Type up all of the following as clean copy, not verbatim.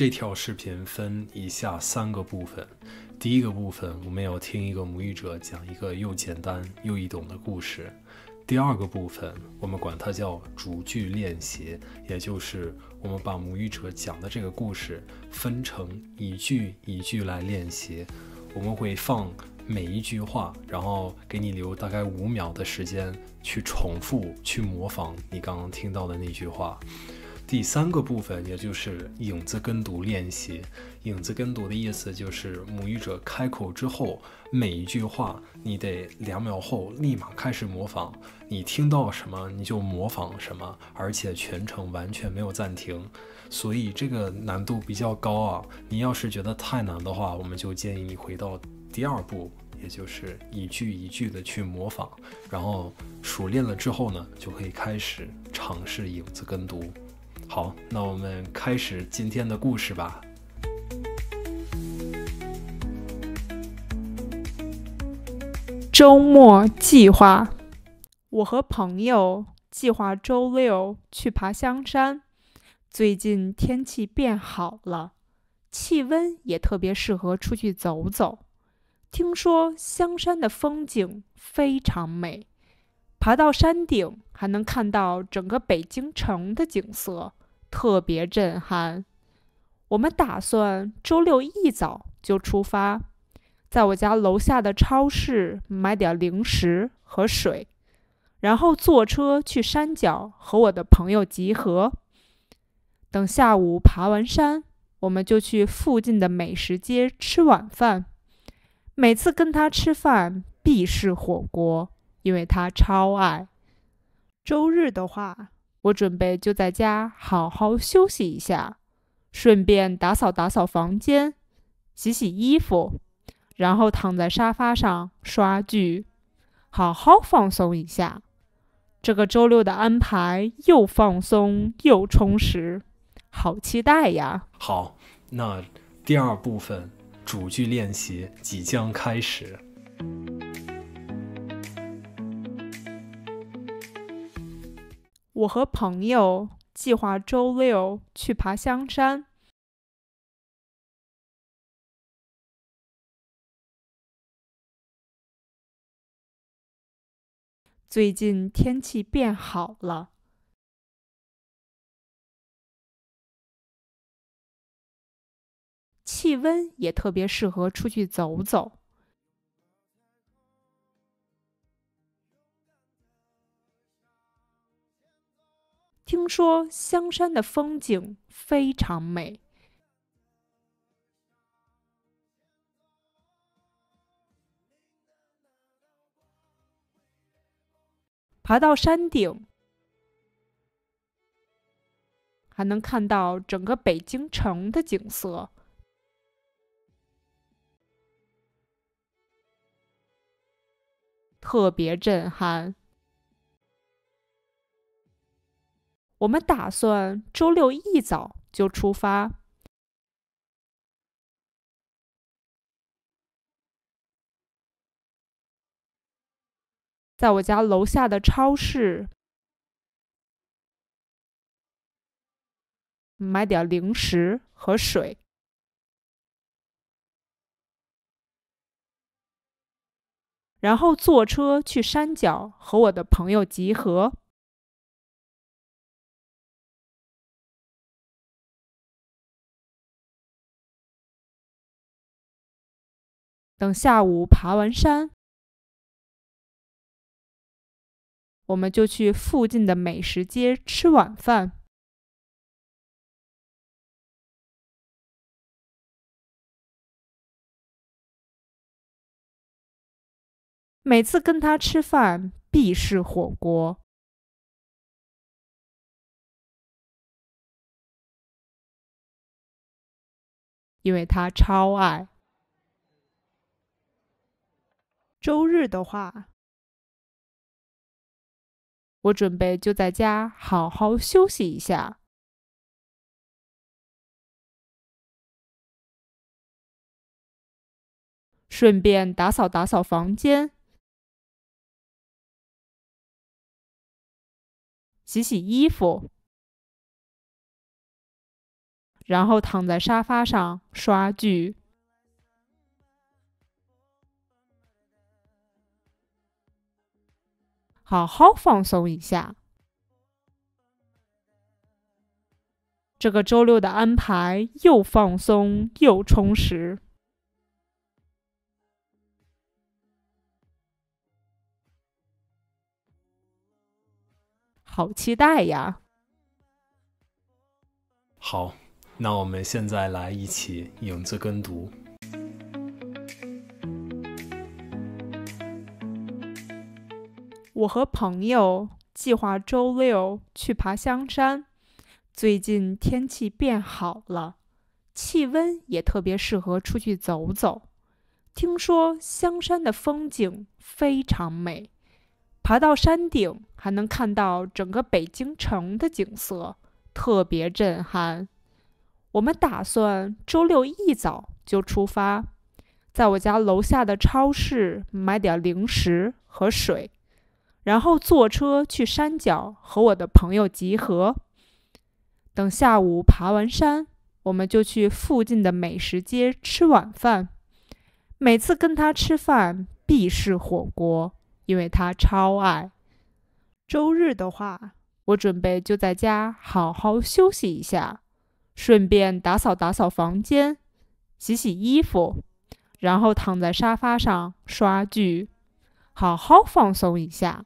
这条视频分以下3个部分。第一个部分，我们要听一个母语者讲一个又简单又易懂的故事。第二个部分，我们管它叫主句练习，也就是我们把母语者讲的这个故事分成一句一句来练习。我们会放每一句话，然后给你留大概5秒的时间去重复、去模仿你刚刚听到的那句话。第3个部分，也就是影子跟读练习。影子跟读的意思就是母语者开口之后，每一句话你得2秒后立马开始模仿，你听到什么你就模仿什么，而且全程完全没有暂停。所以这个难度比较高啊，你要是觉得太难的话，我们就建议你回到第2步，也就是一句一句的去模仿，然后熟练了之后呢，就可以开始尝试影子跟读。好，那我们开始今天的故事吧。周末计划，我和朋友计划周6去爬香山。最近天气变好了，气温也特别适合出去走走。听说香山的风景非常美，爬到山顶还能看到整个北京城的景色，特别震撼。我们打算周6一早就出发，在我家楼下的超市买点零食和水，然后坐车去山脚和我的朋友集合。等下午爬完山，我们就去附近的美食街吃晚饭。每次跟他吃饭必是火锅，因为他超爱。周日的话，我准备就在家好好休息一下，顺便打扫打扫房间，洗洗衣服，然后躺在沙发上刷剧，好好放松一下。这个周6的安排又放松又充实，好期待呀！好，那第2部分主句练习即将开始。我和朋友计划周6去爬香山。最近天气变好了，气温也特别适合出去走走。听说香山的风景非常美，爬到山顶还能看到整个北京城的景色，特别震撼。我们打算周6一早就出发，在我家楼下的超市买点零食和水，然后坐车去山脚和我的朋友集合。等下午爬完山，我们就去附近的美食街吃晚饭。每次跟他吃饭必是火锅，因为他超爱。周日的话，我准备就在家好好休息一下，顺便打扫打扫房间，洗洗衣服，然后躺在沙发上刷剧。好好放松一下。这个周六的安排又放松又充实。好期待呀！好，那我们现在来一起影子跟读。我和朋友计划周六去爬香山，最近天气变好了，气温也特别适合出去走走。听说香山的风景非常美，爬到山顶还能看到整个北京城的景色，特别震撼。我们打算周六一早就出发，在我家楼下的超市买点零食和水，然后坐车去山脚和我的朋友集合。等下午爬完山，我们就去附近的美食街吃晚饭。每次跟他吃饭必是火锅，因为他超爱。周日的话，我准备就在家好好休息一下，顺便打扫打扫房间，洗洗衣服，然后躺在沙发上刷剧，好好放松一下。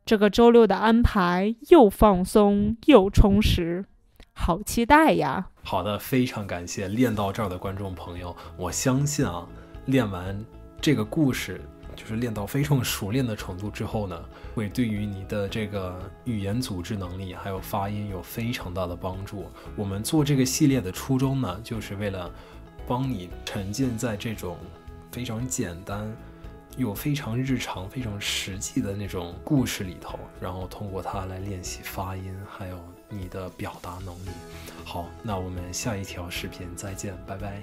这个周六的安排又放松又充实，好期待呀！好的，非常感谢练到这儿的观众朋友。我相信啊，练完这个故事，就是练到非常熟练的程度之后呢，会对于你的这个语言组织能力还有发音有非常大的帮助。我们做这个系列的初衷呢，就是为了帮你沉浸在这种非常简单又非常日常非常实际的那种故事里头，然后通过它来练习发音还有你的表达能力。好，那我们下一条视频再见，拜拜。